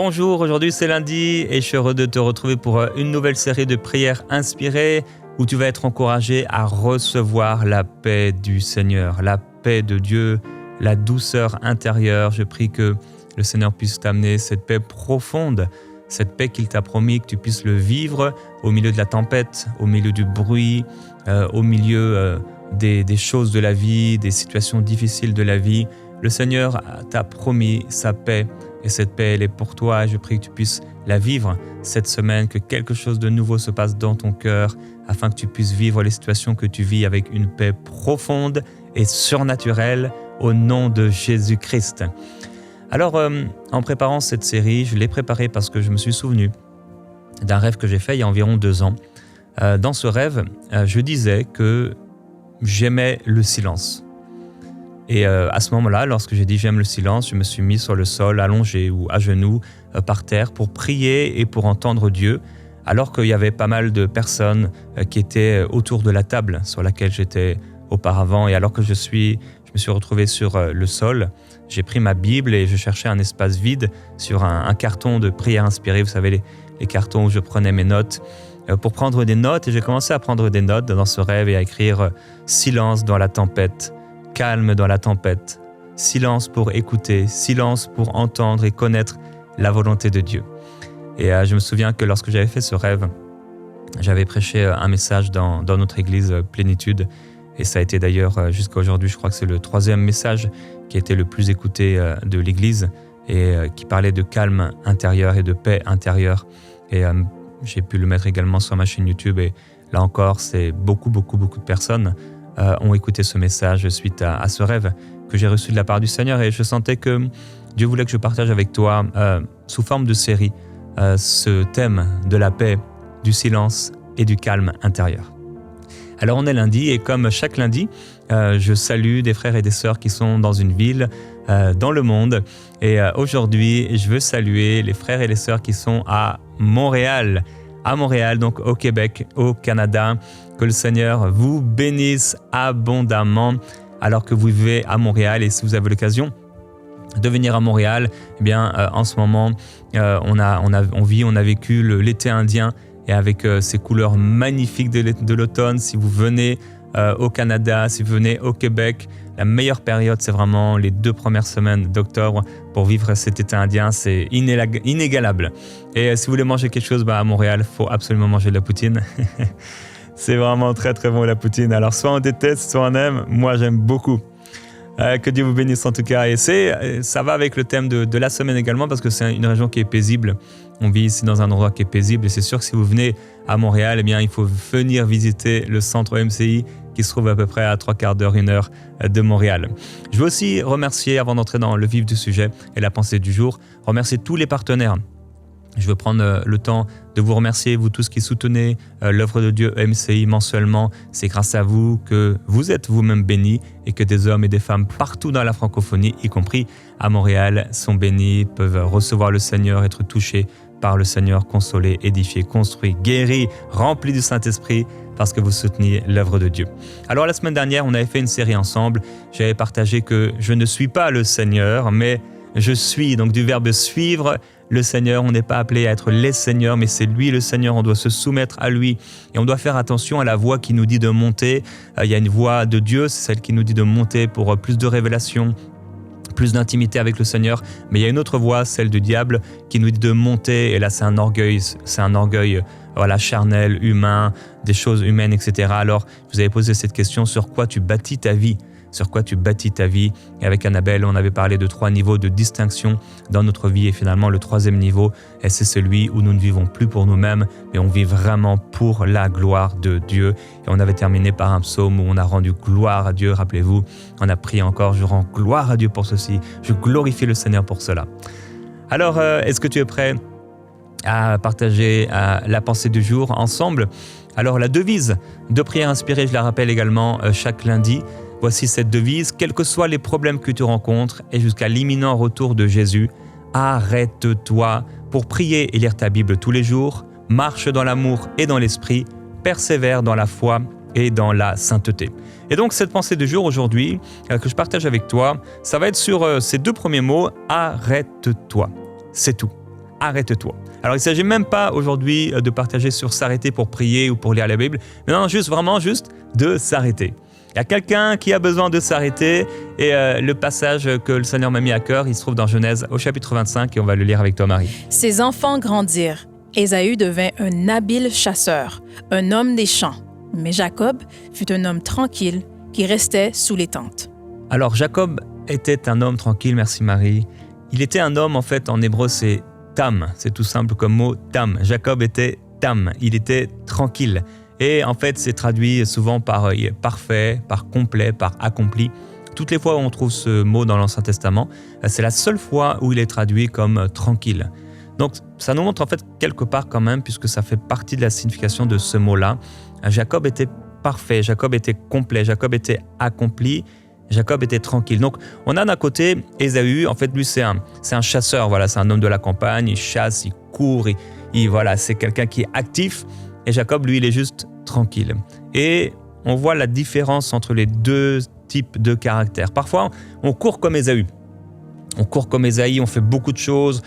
Bonjour, aujourd'hui c'est lundi et je suis heureux de te retrouver pour une nouvelle série de prières inspirées où tu vas être encouragé à recevoir la paix du Seigneur, la paix de Dieu, la douceur intérieure. Je prie que le Seigneur puisse t'amener cette paix profonde, cette paix qu'il t'a promis, que tu puisses le vivre au milieu de la tempête, au milieu du bruit, au milieu des choses de la vie, des situations difficiles de la vie. Le Seigneur t'a promis sa paix et cette paix, elle est pour toi. Je prie que tu puisses la vivre cette semaine, que quelque chose de nouveau se passe dans ton cœur afin que tu puisses vivre les situations que tu vis avec une paix profonde et surnaturelle au nom de Jésus-Christ. Alors, en préparant cette série, je l'ai préparée parce que je me suis souvenu d'un rêve que j'ai fait il y a environ 2 ans. Dans ce rêve, je disais que j'aimais le silence. Et à ce moment-là, lorsque j'ai dit j'aime le silence, je me suis mis sur le sol, allongé ou à genoux, par terre, pour prier et pour entendre Dieu, alors qu'il y avait pas mal de personnes qui étaient autour de la table sur laquelle j'étais auparavant. Et alors que je me suis retrouvé sur le sol, j'ai pris ma Bible et je cherchais un espace vide sur un carton de prière inspirée. Vous savez, les cartons où je prenais mes notes, pour prendre des notes. Et j'ai commencé à prendre des notes dans ce rêve et à écrire « Silence dans la tempête ». Calme dans la tempête, silence pour écouter, silence pour entendre et connaître la volonté de Dieu. Et je me souviens que lorsque j'avais fait ce rêve, j'avais prêché un message dans notre église Plénitude. Et ça a été d'ailleurs jusqu'à aujourd'hui, je crois que c'est le 3e message qui a été le plus écouté de l'église et qui parlait de calme intérieur et de paix intérieure. Et j'ai pu le mettre également sur ma chaîne YouTube. Et là encore, c'est beaucoup de personnes ont écouté ce message suite à ce rêve que j'ai reçu de la part du Seigneur, et je sentais que Dieu voulait que je partage avec toi sous forme de série ce thème de la paix, du silence et du calme intérieur. Alors on est lundi et comme chaque lundi, je salue des frères et des sœurs qui sont dans une ville, dans le monde, et aujourd'hui je veux saluer les frères et les sœurs qui sont à Montréal, donc au Québec, au Canada. Que le Seigneur vous bénisse abondamment alors que vous vivez à Montréal. Et si vous avez l'occasion de venir à Montréal, eh bien, en ce moment, on a vécu l'été indien, et avec ces couleurs magnifiques de l'automne. Si vous venez au Canada, si vous venez au Québec, la meilleure période, c'est vraiment les 2 premières semaines d'octobre pour vivre cet été indien. C'est inégalable. Et si vous voulez manger quelque chose à Montréal, il faut absolument manger de la poutine. C'est vraiment très bon la poutine. Alors soit on déteste, soit on aime. Moi j'aime beaucoup. Que Dieu vous bénisse en tout cas. Et ça va avec le thème de la semaine également, parce que c'est une région qui est paisible. On vit ici dans un endroit qui est paisible. Et c'est sûr que si vous venez à Montréal, eh bien, il faut venir visiter le centre MCI qui se trouve à peu près à 3/4 d'heure, 1 heure de Montréal. Je veux aussi remercier, avant d'entrer dans le vif du sujet et la pensée du jour, remercier tous les partenaires. Je veux prendre le temps de vous remercier, vous tous qui soutenez l'œuvre de Dieu MCI mensuellement. C'est grâce à vous que vous êtes vous-même bénis et que des hommes et des femmes partout dans la francophonie, y compris à Montréal, sont bénis, peuvent recevoir le Seigneur, être touchés par le Seigneur, consolés, édifiés, construits, guéris, remplis du Saint-Esprit, parce que vous soutenez l'œuvre de Dieu. Alors la semaine dernière, on avait fait une série ensemble. J'avais partagé que je ne suis pas le Seigneur, mais je suis, donc du verbe suivre le Seigneur. On n'est pas appelé à être les seigneurs, mais c'est lui le Seigneur. On doit se soumettre à lui et on doit faire attention à la voix qui nous dit de monter. Il y a une voix de Dieu, c'est celle qui nous dit de monter pour plus de révélation, plus d'intimité avec le Seigneur. Mais il y a une autre voix, celle du diable, qui nous dit de monter. Et là, c'est un orgueil voilà, charnel, humain, des choses humaines, etc. Alors, je vous avais posé cette question: sur quoi tu bâtis ta vie ? Sur quoi tu bâtis ta vie? Et avec Annabelle, on avait parlé de 3 niveaux de distinction dans notre vie. Et finalement, le 3e niveau, c'est celui où nous ne vivons plus pour nous-mêmes, mais on vit vraiment pour la gloire de Dieu. Et on avait terminé par un psaume où on a rendu gloire à Dieu. Rappelez-vous, on a prié encore: je rends gloire à Dieu pour ceci, je glorifie le Seigneur pour cela. Alors, est-ce que tu es prêt à partager la pensée du jour ensemble? Alors, la devise de prière inspirée, je la rappelle également chaque lundi. Voici cette devise: quels que soient les problèmes que tu rencontres et jusqu'à l'imminent retour de Jésus, arrête-toi pour prier et lire ta Bible tous les jours, marche dans l'amour et dans l'esprit, persévère dans la foi et dans la sainteté. Et donc cette pensée du jour aujourd'hui que je partage avec toi, ça va être sur ces 2 premiers mots: arrête-toi. C'est tout. arrête-toi. Alors, il ne s'agit même pas aujourd'hui de partager sur s'arrêter pour prier ou pour lire la Bible, mais non, vraiment juste de s'arrêter. Il y a quelqu'un qui a besoin de s'arrêter et le passage que le Seigneur m'a mis à cœur, il se trouve dans Genèse au chapitre 25 et on va le lire avec toi, Marie. Ses enfants grandirent. Ésaü devint un habile chasseur, un homme des champs. Mais Jacob fut un homme tranquille qui restait sous les tentes. Alors, Jacob était un homme tranquille, merci Marie. Il était un homme, en fait, en hébreu, c'est tam. C'est tout simple comme mot tam. Jacob était tam. Il était tranquille. Et en fait, c'est traduit souvent par parfait, par complet, par accompli. Toutes les fois où on trouve ce mot dans l'Ancien Testament, c'est la seule fois où il est traduit comme tranquille. Donc, ça nous montre en fait quelque part quand même, puisque ça fait partie de la signification de ce mot-là. Jacob était parfait, Jacob était complet, Jacob était accompli, Jacob était tranquille. Donc, on a d'un côté Ésaü, en fait, lui, c'est un chasseur, voilà, c'est un homme de la campagne, il chasse, il court, voilà, c'est quelqu'un qui est actif. Et Jacob, lui, il est juste tranquille. Et on voit la différence entre les deux types de caractères. Parfois, on court comme Ésaü. On court comme Ésaü, on fait beaucoup de choses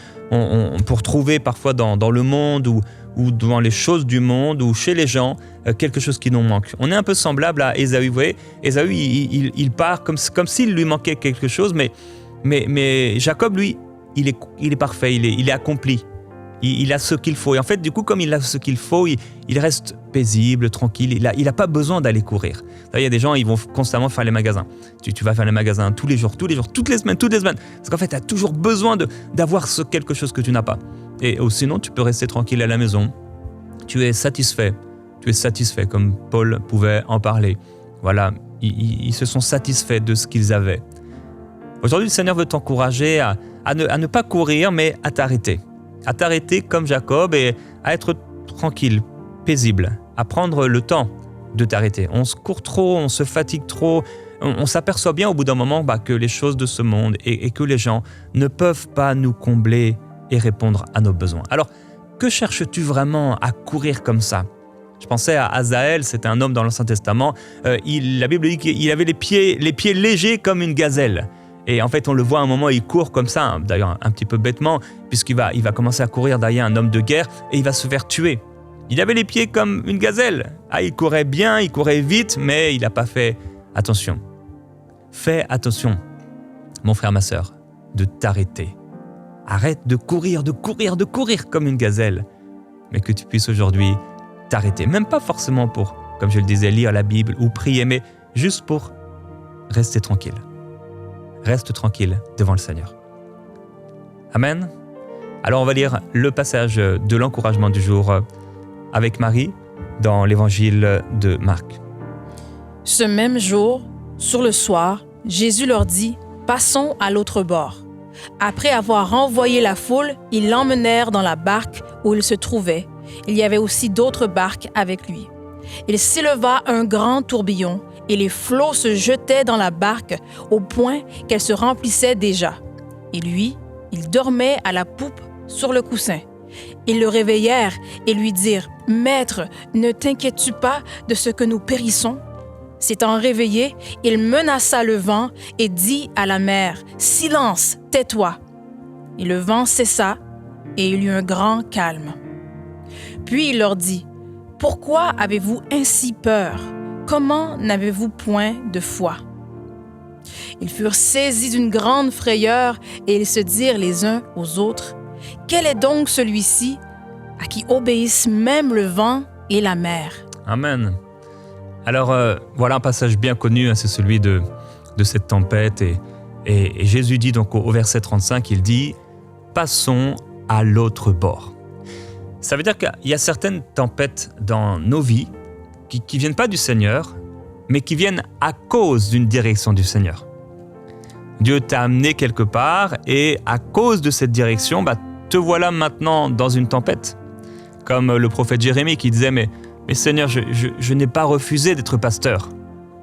pour trouver parfois dans le monde ou dans les choses du monde ou chez les gens quelque chose qui nous manque. On est un peu semblable à Ésaü. Vous voyez, Ésaü, il part comme s'il lui manquait quelque chose, mais Jacob, lui, il est parfait, il est accompli. Il a ce qu'il faut. Et en fait, du coup, comme il a ce qu'il faut, il reste paisible, tranquille. Il a pas besoin d'aller courir. Il y a des gens, ils vont constamment faire les magasins. Tu vas faire les magasins tous les jours, toutes les semaines. Parce qu'en fait, tu as toujours besoin d'avoir quelque chose que tu n'as pas. Et sinon, tu peux rester tranquille à la maison. Tu es satisfait, comme Paul pouvait en parler. Voilà, ils se sont satisfaits de ce qu'ils avaient. Aujourd'hui, le Seigneur veut t'encourager à ne pas courir, mais à t'arrêter. À t'arrêter comme Jacob et à être tranquille, paisible, à prendre le temps de t'arrêter. On se court trop, on se fatigue trop, on s'aperçoit bien au bout d'un moment que les choses de ce monde et que les gens ne peuvent pas nous combler et répondre à nos besoins. Alors, que cherches-tu vraiment à courir comme ça ? Je pensais à Azaël, c'était un homme dans l'Ancien Testament. La Bible dit qu'il avait les pieds légers comme une gazelle. Et en fait, on le voit à un moment, il court comme ça, d'ailleurs un petit peu bêtement, puisqu'il va commencer à courir derrière un homme de guerre et il va se faire tuer. Il avait les pieds comme une gazelle. Il courait bien, il courait vite, mais il n'a pas fait attention. Fais attention, mon frère, ma sœur, de t'arrêter. Arrête de courir comme une gazelle, mais que tu puisses aujourd'hui t'arrêter. Même pas forcément pour, comme je le disais, lire la Bible ou prier, mais juste pour rester tranquille. Reste tranquille devant le Seigneur. Amen. Alors on va lire le passage de l'encouragement du jour avec Marie dans l'évangile de Marc. Ce même jour, sur le soir, Jésus leur dit « Passons à l'autre bord ». Après avoir renvoyé la foule, ils l'emmenèrent dans la barque où il se trouvait. Il y avait aussi d'autres barques avec lui. Il s'éleva un grand tourbillon et les flots se jetaient dans la barque au point qu'elle se remplissait déjà. Et lui, il dormait à la poupe sur le coussin. Ils le réveillèrent et lui dirent « Maître, ne t'inquiètes-tu pas de ce que nous périssons ?» S'étant réveillé, il menaça le vent et dit à la mer « Silence, tais-toi !» Et le vent cessa et il y eut un grand calme. Puis il leur dit « Pourquoi avez-vous ainsi peur ? Comment n'avez-vous point de foi ?» Ils furent saisis d'une grande frayeur et ils se dirent les uns aux autres « Quel est donc celui-ci à qui obéissent même le vent et la mer ?» Amen. Alors, voilà un passage bien connu, c'est celui de cette tempête. Et Jésus dit donc au verset 35, il dit « Passons à l'autre bord ». Ça veut dire qu'il y a certaines tempêtes dans nos vies qui viennent pas du Seigneur, mais qui viennent à cause d'une direction du Seigneur. Dieu t'a amené quelque part et à cause de cette direction, te voilà maintenant dans une tempête. Comme le prophète Jérémie qui disait « Mais Seigneur, je n'ai pas refusé d'être pasteur ».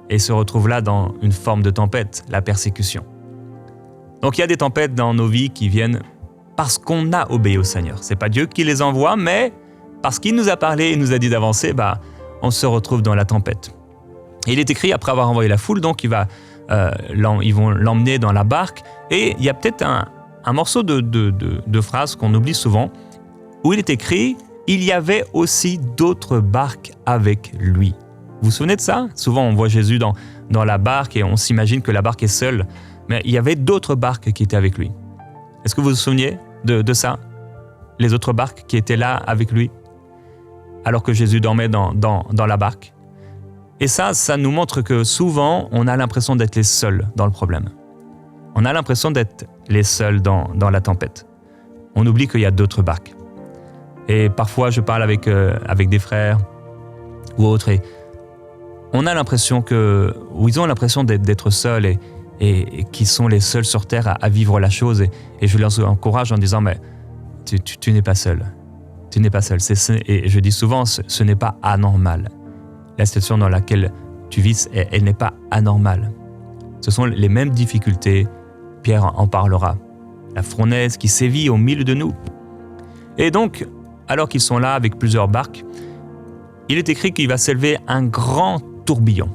Et il se retrouve là dans une forme de tempête, la persécution. Donc il y a des tempêtes dans nos vies qui viennent parce qu'on a obéi au Seigneur. C'est pas Dieu qui les envoie, mais parce qu'il nous a parlé et nous a dit d'avancer, on se retrouve dans la tempête. Et il est écrit, après avoir envoyé la foule, donc ils vont l'emmener dans la barque, et il y a peut-être un un morceau de phrase qu'on oublie souvent, où il est écrit « Il y avait aussi d'autres barques avec lui ». Vous vous souvenez de ça? Souvent, on voit Jésus dans la barque et on s'imagine que la barque est seule, mais il y avait d'autres barques qui étaient avec lui. Est-ce que vous vous souveniez de ça? Les autres barques qui étaient là avec lui, alors que Jésus dormait dans la barque. Et ça nous montre que souvent, on a l'impression d'être les seuls dans le problème. On a l'impression d'être les seuls dans la tempête. On oublie qu'il y a d'autres barques. Et parfois, je parle avec des frères ou autres, et on a l'impression ils ont l'impression d'être seuls et qu'ils sont les seuls sur terre à vivre la chose. Et je les encourage en disant, mais tu n'es pas seul. Tu n'es pas seul. Et je dis souvent, ce n'est pas anormal. La situation dans laquelle tu vis, elle n'est pas anormale. Ce sont les mêmes difficultés. Pierre en parlera. La fournaise qui sévit au milieu de nous. Et donc, alors qu'ils sont là avec plusieurs barques, il est écrit qu'il va s'élever un grand tourbillon.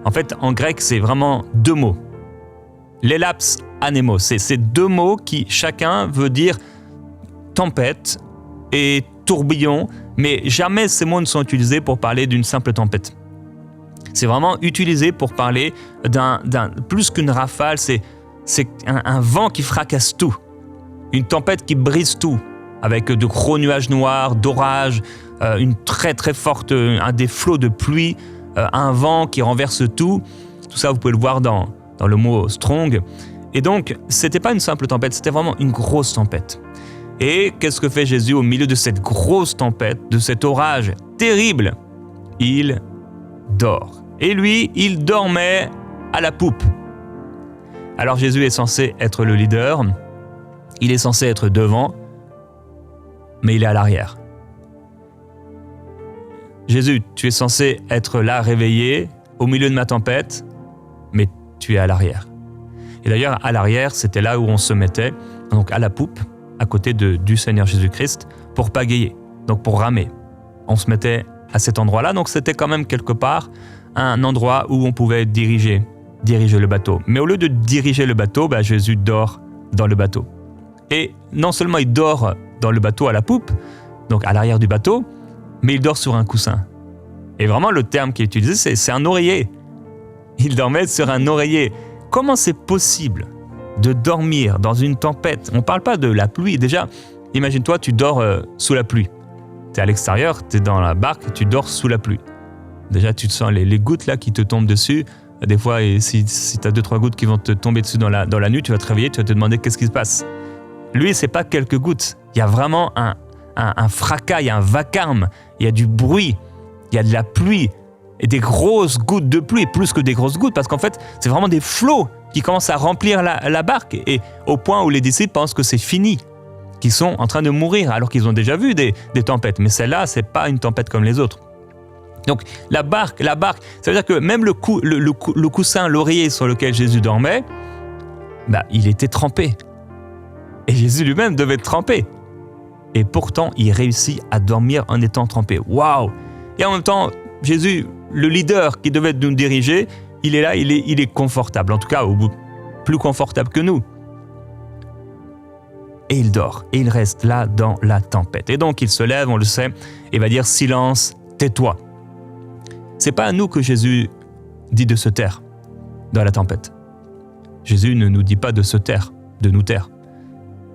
En fait, en grec, c'est vraiment deux mots. L'élaps anémos. C'est deux mots qui, chacun, veut dire tempête et tourbillon, mais jamais ces mots ne sont utilisés pour parler d'une simple tempête. C'est vraiment utilisé pour parler d'un plus qu'une rafale, c'est un vent qui fracasse tout, une tempête qui brise tout, avec de gros nuages noirs, d'orage, une très très forte, des flots de pluie, un vent qui renverse tout. Tout ça, vous pouvez le voir dans le mot strong. Et donc, c'était pas une simple tempête, c'était vraiment une grosse tempête. Et qu'est-ce que fait Jésus au milieu de cette grosse tempête, de cet orage terrible? Il dort. Et lui, il dormait à la poupe. Alors Jésus est censé être le leader, il est censé être devant, mais il est à l'arrière. Jésus, tu es censé être là, réveillé, au milieu de ma tempête, mais tu es à l'arrière. Et d'ailleurs, à l'arrière, c'était là où on se mettait, donc à la poupe, à côté du Seigneur Jésus-Christ, pour pagayer, donc pour ramer. On se mettait à cet endroit-là, donc c'était quand même quelque part un endroit où on pouvait diriger le bateau. Mais au lieu de diriger le bateau, Jésus dort dans le bateau. Et non seulement il dort dans le bateau à la poupe, donc à l'arrière du bateau, mais il dort sur un coussin. Et vraiment, le terme qui est utilisé, c'est un oreiller. Il dormait sur un oreiller. Comment c'est possible de dormir dans une tempête? On ne parle pas de la pluie. Déjà, imagine-toi, tu dors sous la pluie. Tu es à l'extérieur, tu es dans la barque, tu dors sous la pluie. Déjà, tu te sens les gouttes là qui te tombent dessus. Des fois, si tu as 2-3 gouttes qui vont te tomber dessus dans la nuit, tu vas te réveiller, tu vas te demander qu'est-ce qui se passe. Lui, c'est pas quelques gouttes. Il y a vraiment un fracas, il y a un vacarme, il y a du bruit, il y a de la pluie et des grosses gouttes de pluie, plus que des grosses gouttes, parce qu'en fait, c'est vraiment des flots qui commencent à remplir la barque, et au point où les disciples pensent que c'est fini, qu'ils sont en train de mourir, alors qu'ils ont déjà vu des tempêtes. Mais celle-là, c'est pas une tempête comme les autres. Donc la barque, ça veut dire que même le coussin, l'oreiller sur lequel Jésus dormait, il était trempé. Et Jésus lui-même devait être trempé. Et pourtant, il réussit à dormir en étant trempé. Waouh! Et en même temps, Jésus, le leader qui devait nous diriger, il est là, il est confortable. En tout cas, plus confortable que nous. Et il dort. Et il reste là dans la tempête. Et donc, il se lève, on le sait, et va dire « Silence, tais-toi ». C'est pas à nous que Jésus dit de se taire dans la tempête. Jésus ne nous dit pas de se taire, de nous taire.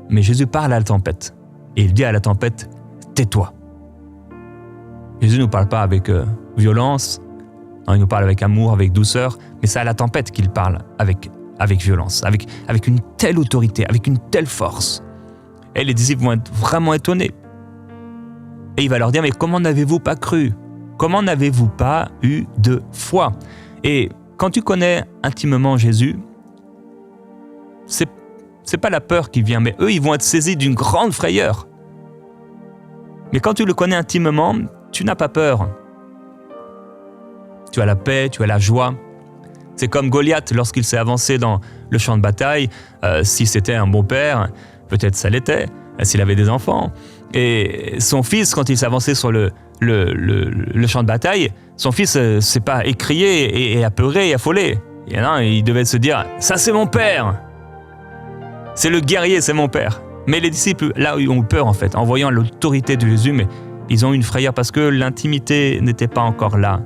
Mais Jésus parle à la tempête. Et il dit à la tempête, tais-toi. Jésus ne nous parle pas avec violence, non, il nous parle avec amour, avec douceur, mais c'est à la tempête qu'il parle avec violence, avec une telle autorité, avec une telle force. Et les disciples vont être vraiment étonnés. Et il va leur dire, mais comment n'avez-vous pas cru? Comment n'avez-vous pas eu de foi? Et quand tu connais intimement Jésus, c'est pas la peur qui vient, mais eux, ils vont être saisis d'une grande frayeur. Mais quand tu le connais intimement, tu n'as pas peur. Tu as la paix, tu as la joie. C'est comme Goliath lorsqu'il s'est avancé dans le champ de bataille. Si c'était un bon père, peut-être ça l'était, s'il avait des enfants. Et son fils, quand il s'est avancé sur le champ de bataille, son fils s'est pas écrié et apeuré et affolé. Et non, il devait se dire « ça c'est mon père ». C'est le guerrier, c'est mon Père. Mais les disciples, là, ils ont eu peur en fait, en voyant l'autorité de Jésus, mais ils ont eu une frayeur parce que l'intimité n'était pas encore là,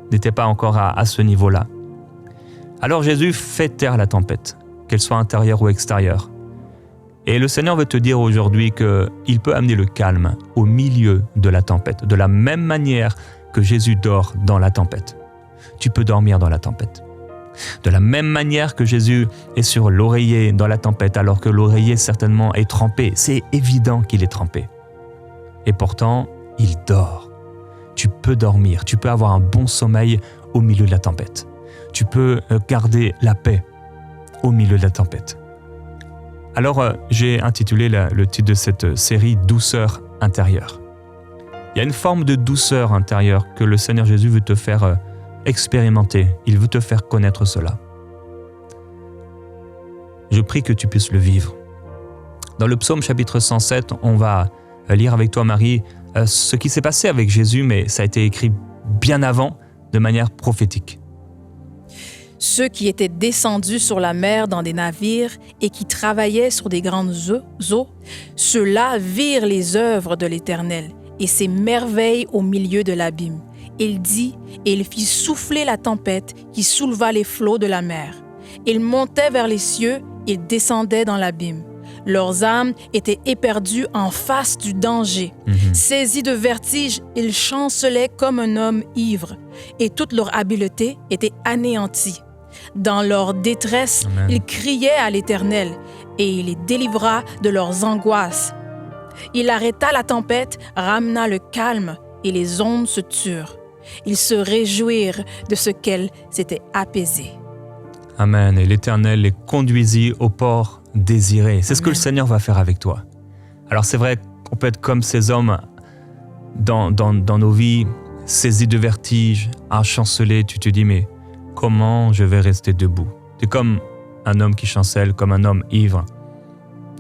n'était pas encore à ce niveau-là. Alors Jésus fait taire la tempête, qu'elle soit intérieure ou extérieure. Et le Seigneur veut te dire aujourd'hui qu'il peut amener le calme au milieu de la tempête, de la même manière que Jésus dort dans la tempête. Tu peux dormir dans la tempête. De la même manière que Jésus est sur l'oreiller dans la tempête, alors que l'oreiller certainement est trempé. C'est évident qu'il est trempé. Et pourtant, il dort. Tu peux dormir, tu peux avoir un bon sommeil au milieu de la tempête. Tu peux garder la paix au milieu de la tempête. Alors, j'ai intitulé le titre de cette série « Douceur intérieure ». Il y a une forme de douceur intérieure que le Seigneur Jésus veut te faire expérimenter. Il veut te faire connaître cela. Je prie que tu puisses le vivre. Dans le psaume chapitre 107, on va lire avec toi, Marie, ce qui s'est passé avec Jésus, mais ça a été écrit bien avant, de manière prophétique. Ceux qui étaient descendus sur la mer dans des navires et qui travaillaient sur des grandes eaux, ceux-là virent les œuvres de l'Éternel et ses merveilles au milieu de l'abîme. Il dit, et il fit souffler la tempête qui souleva les flots de la mer. Ils montaient vers les cieux, ils descendaient dans l'abîme. Leurs âmes étaient éperdues en face du danger. Saisis de vertige, ils chancelaient comme un homme ivre, et toute leur habileté était anéantie. Dans leur détresse, Amen. Ils criaient à l'Éternel, et il les délivra de leurs angoisses. Il arrêta la tempête, ramena le calme, et les ondes se turent. Ils se réjouirent de ce qu'elle s'était apaisée. Amen. Et l'Éternel les conduisit au port désiré. C'est ce que le Seigneur va faire avec toi. Alors c'est vrai qu'on peut être comme ces hommes dans nos vies, saisis de vertige, à chanceler. Tu te dis, mais comment je vais rester debout? Tu es comme un homme qui chancelle, comme un homme ivre.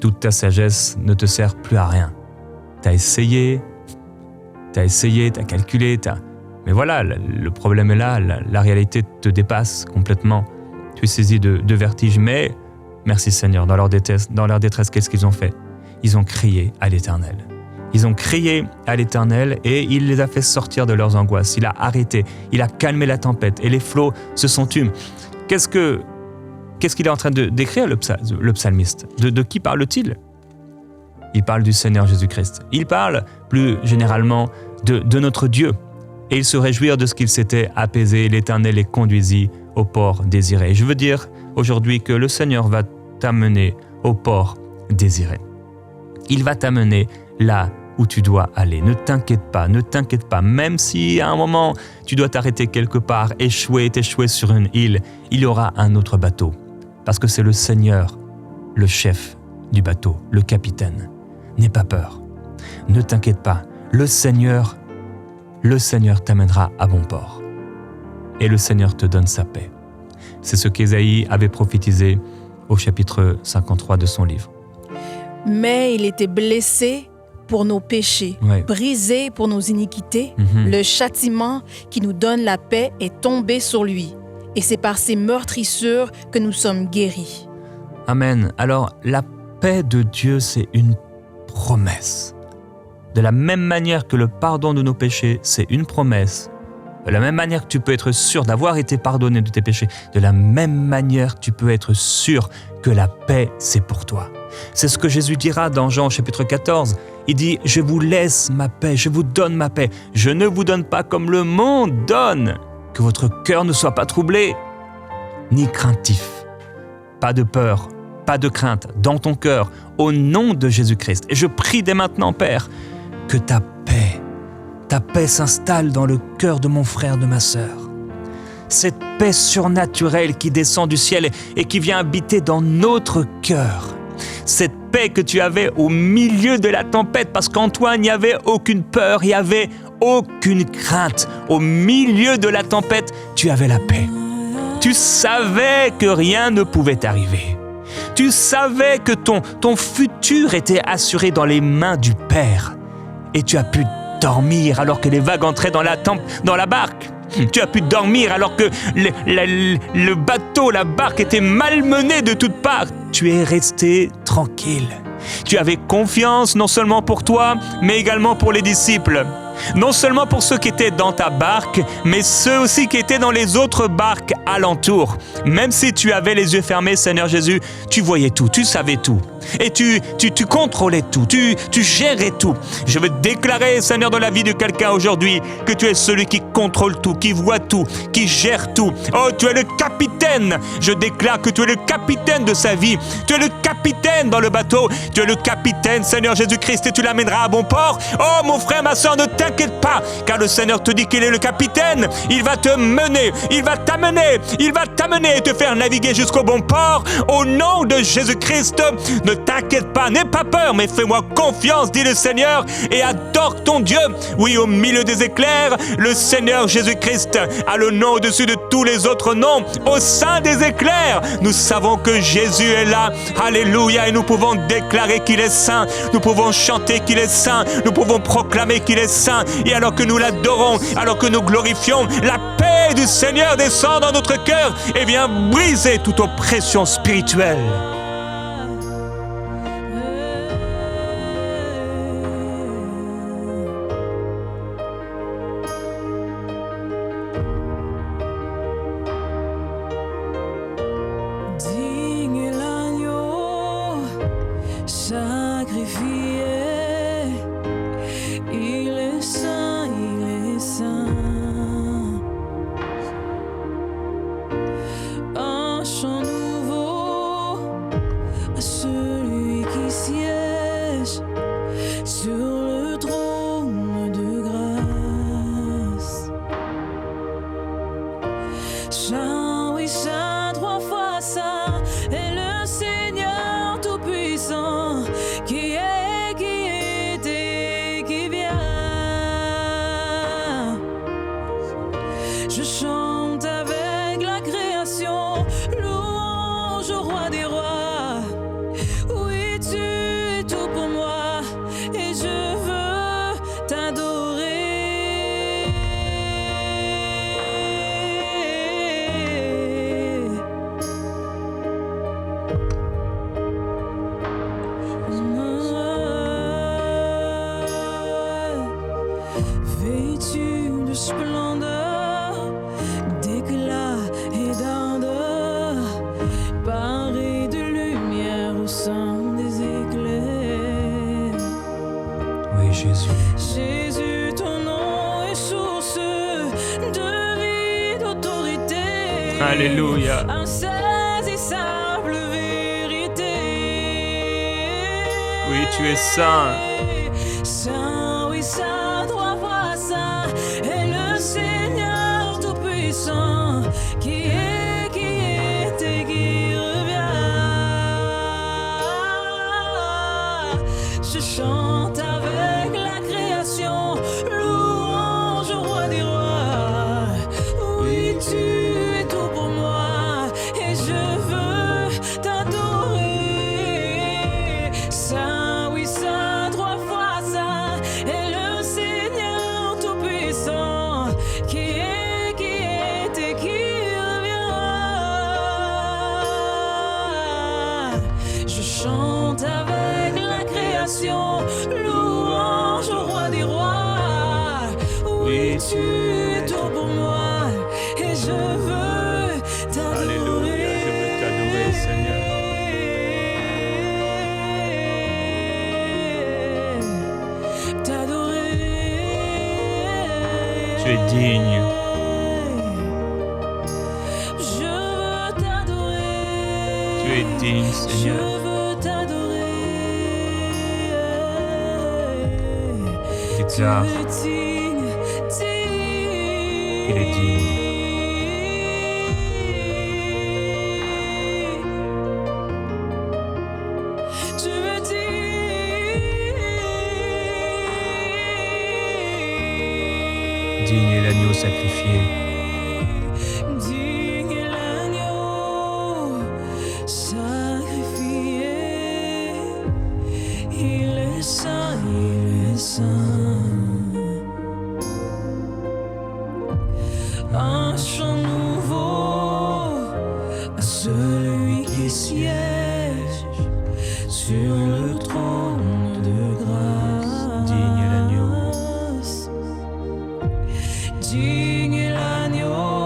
Toute ta sagesse ne te sert plus à rien. Tu as essayé, tu as calculé, mais voilà, le problème est là, la réalité te dépasse complètement. Tu es saisi de vertige, mais merci Seigneur, dans leur détresse, qu'est-ce qu'ils ont fait? Ils ont crié à l'Éternel. Ils ont crié à l'Éternel et il les a fait sortir de leurs angoisses. Il a arrêté, il a calmé la tempête et les flots se sont tus. Qu'est-ce qu'il est en train de décrire le psalmiste? De qui parle-t-il? Il parle du Seigneur Jésus-Christ. Il parle plus généralement de notre Dieu. Et ils se réjouirent de ce qu'il s'était apaisé. L'Éternel les conduisit au port désiré. Et je veux dire aujourd'hui que le Seigneur va t'amener au port désiré. Il va t'amener là où tu dois aller. Ne t'inquiète pas. Même si à un moment, tu dois t'arrêter quelque part, t'échouer sur une île, il y aura un autre bateau. Parce que c'est le Seigneur, le chef du bateau, le capitaine. N'aie pas peur. Ne t'inquiète pas. Le Seigneur t'amènera à bon port. Et le Seigneur te donne sa paix. C'est ce qu'Ésaïe avait prophétisé au chapitre 53 de son livre. Mais il était blessé pour nos péchés, Ouais. brisé pour nos iniquités. Le châtiment qui nous donne la paix est tombé sur lui. Et c'est par ses meurtrissures que nous sommes guéris. Amen. Alors, la paix de Dieu, c'est une promesse. De la même manière que le pardon de nos péchés, c'est une promesse. De la même manière que tu peux être sûr d'avoir été pardonné de tes péchés, de la même manière tu peux être sûr que la paix, c'est pour toi. C'est ce que Jésus dira dans Jean chapitre 14. Il dit « Je vous laisse ma paix, je vous donne ma paix. Je ne vous donne pas comme le monde donne. Que votre cœur ne soit pas troublé, ni craintif. Pas de peur, pas de crainte dans ton cœur, au nom de Jésus-Christ. Et je prie dès maintenant, Père, que ta paix s'installe dans le cœur de mon frère, de ma sœur. Cette paix surnaturelle qui descend du ciel et qui vient habiter dans notre cœur. Cette paix que tu avais au milieu de la tempête, parce qu'en toi, il n'y avait aucune peur, il n'y avait aucune crainte. Au milieu de la tempête, tu avais la paix. Tu savais que rien ne pouvait t'arriver. Tu savais que ton futur était assuré dans les mains du Père. Et tu as pu dormir alors que les vagues entraient dans la barque. Tu as pu dormir alors que le bateau, la barque était malmenée de toutes parts. Tu es resté tranquille. Tu avais confiance non seulement pour toi, mais également pour les disciples. Non seulement pour ceux qui étaient dans ta barque, mais ceux aussi qui étaient dans les autres barques alentour. Même si tu avais les yeux fermés, Seigneur Jésus, tu voyais tout, tu savais tout. Et tu contrôlais tout, tu gérais tout. Je veux déclarer, Seigneur, dans la vie de quelqu'un aujourd'hui, que tu es celui qui contrôle tout, qui voit tout, qui gère tout. Oh, tu es le capitaine. Je déclare que tu es le capitaine de sa vie. Tu es le capitaine dans le bateau. Tu es le capitaine, Seigneur Jésus-Christ, et tu l'amèneras à bon port. Oh, mon frère, ma soeur, ne t'inquiète pas, car le Seigneur te dit qu'il est le capitaine. Il va te mener, il va t'amener et te faire naviguer jusqu'au bon port. Au nom de Jésus-Christ, ne t'inquiète pas, n'aie pas peur, mais fais-moi confiance, dit le Seigneur, et adore ton Dieu. Oui, au milieu des éclairs, le Seigneur Jésus-Christ a le nom au-dessus de tous les autres noms. Au sein des éclairs, nous savons que Jésus est là. Alléluia, et nous pouvons déclarer qu'il est saint. Nous pouvons chanter qu'il est saint. Nous pouvons proclamer qu'il est saint. Et alors que nous l'adorons, alors que nous glorifions, la paix du Seigneur descend dans notre cœur et vient briser toute oppression spirituelle. Digne l'agneau sacrifié, il est saint, il est saint. Un chant nouveau à celui qui siège sur le trône de grâce. Saint, oui, saint, trois fois saint, est le Seigneur Tout-Puissant, qui est et qui vient. Je chante avec la création, louange au roi des rois. Oui, tu es tout pour moi, et je veux t'adorer. Vêtu de splendeur, d'éclat et d'ardeur, paré de lumière au sein des éclairs. Oui, Jésus. Jésus, ton nom est source de vie, d'autorité. Alléluia. Insaisissable vérité. Oui, tu es saint. Saint, oui, saint, trois fois saint, est le Seigneur Tout-Puissant, qui est et qui revient. Je chante avec la création, louange au roi des rois. Oui, tu es tout pour moi, et je veux t'adorer. Saint, oui, saint, trois fois saint, est le Seigneur Tout-Puissant, qui est et qui revient. Je chante avec la création, louange au roi des rois. Oui, tu es tout pour moi, et je veux t'adorer. Alléluia, je veux t'adorer, Seigneur. Tu es digne. Je veux t'adorer. Tu es digne, Je Seigneur. veux t'adorer. Déclare Tu es digne, qu'il est digne. Tu es Digne est l'agneau sacrifié. digne est l'agneau sacrifié. Il est saint, il est saint. un chant nouveau à celui qui siège sur le trône de grâce. Digne l'agneau. Digne l'agneau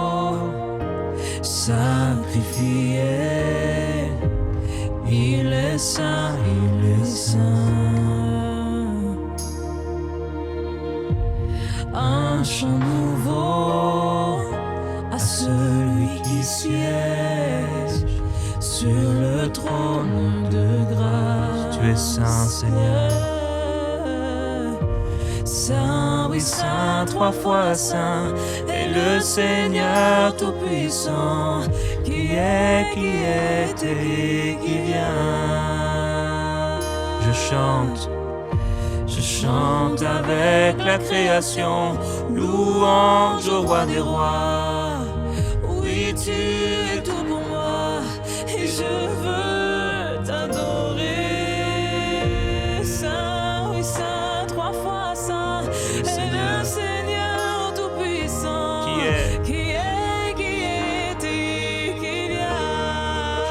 sacrifié, il est saint, il est saint. Un chant nouveau à celui qui siège sur le trône de grâce. Tu es saint, Seigneur. Saint, oui, saint, trois fois saint, et le Seigneur tout-puissant, qui est et qui vient. Je chante avec la création, louange au roi des rois. Oui, tu es tout pour moi, et je veux t'adorer. Saint, oui, saint, trois fois saint, et le Seigneur tout-puissant, qui est et qui vient.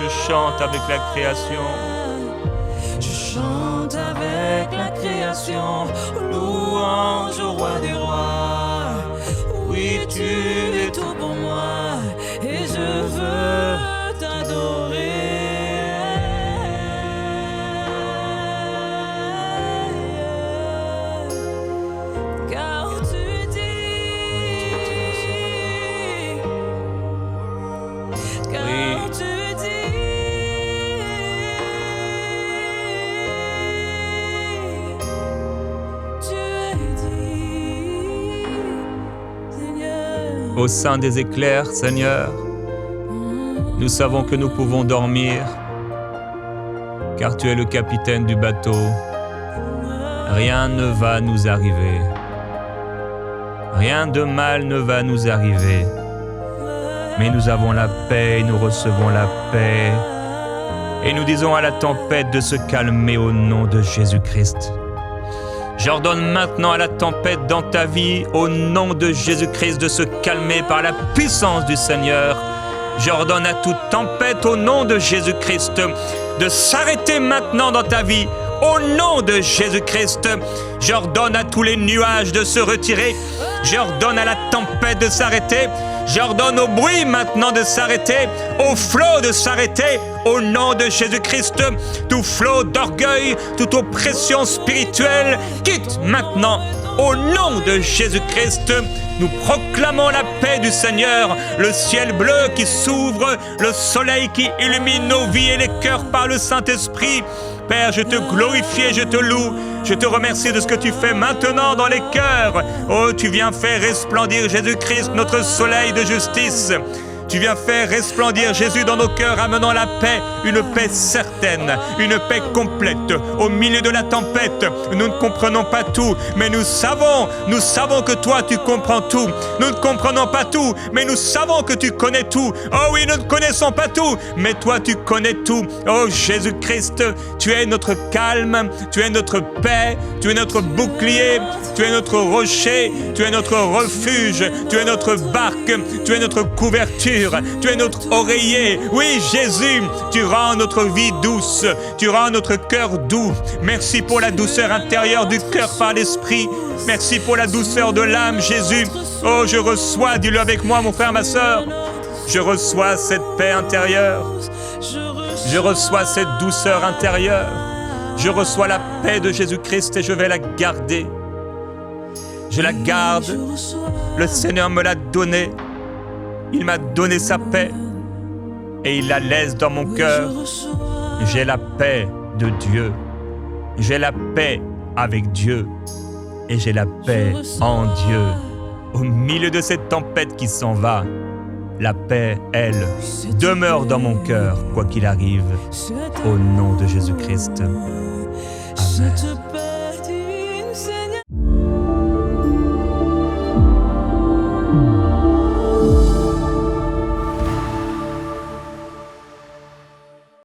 Je chante avec la création. Je chante avec la création, louange au roi des rois. Oui, tu es tout pour moi, et je veux t'adorer. Car tu dis, car tu Au sein des éclairs, Seigneur, nous savons que nous pouvons dormir, car tu es le capitaine du bateau. Rien ne va nous arriver. Rien de mal ne va nous arriver. Mais nous avons la paix et nous recevons la paix. Et nous disons à la tempête de se calmer au nom de Jésus-Christ. J'ordonne maintenant à la tempête dans ta vie, au nom de Jésus-Christ, de se calmer par la puissance du Seigneur. J'ordonne à toute tempête, au nom de Jésus-Christ, de s'arrêter maintenant dans ta vie, au nom de Jésus-Christ. J'ordonne à tous les nuages de se retirer. J'ordonne à la tempête de s'arrêter. J'ordonne au bruit maintenant de s'arrêter, au flot de s'arrêter, au nom de Jésus-Christ. Tout flot d'orgueil, toute oppression spirituelle, quitte maintenant, au nom de Jésus-Christ. Nous proclamons la paix du Seigneur, le ciel bleu qui s'ouvre, le soleil qui illumine nos vies et les cœurs par le Saint-Esprit. Père, je te glorifie et je te loue. Je te remercie de ce que tu fais maintenant dans les cœurs. Oh, tu viens faire resplendir Jésus-Christ, notre soleil de justice. Tu viens faire resplendir Jésus dans nos cœurs, amenant la paix, une paix certaine, une paix complète. Au milieu de la tempête, nous ne comprenons pas tout, mais nous savons que toi tu comprends tout. Nous ne comprenons pas tout, mais nous savons que tu connais tout. Oh oui, nous ne connaissons pas tout, mais toi tu connais tout. Oh Jésus-Christ, tu es notre calme, tu es notre paix, tu es notre bouclier, tu es notre rocher, tu es notre refuge, tu es notre barque, tu es notre couverture. Tu es notre oreiller. Oui, Jésus, tu rends notre vie douce. Tu rends notre cœur doux. Merci pour la douceur intérieure du cœur par l'esprit. Merci pour la douceur de l'âme, Jésus. Oh, je reçois, dis-le avec moi, mon frère, ma sœur. Je reçois cette paix intérieure. Je reçois cette douceur intérieure. Je reçois la paix de Jésus-Christ et je vais la garder. Je la garde. Le Seigneur me l'a donnée. Il m'a donné sa paix et il la laisse dans mon cœur. J'ai la paix de Dieu. J'ai la paix avec Dieu et j'ai la paix en Dieu. Au milieu de cette tempête qui s'en va, la paix, elle, demeure dans mon cœur, quoi qu'il arrive, au nom de Jésus-Christ. Amen.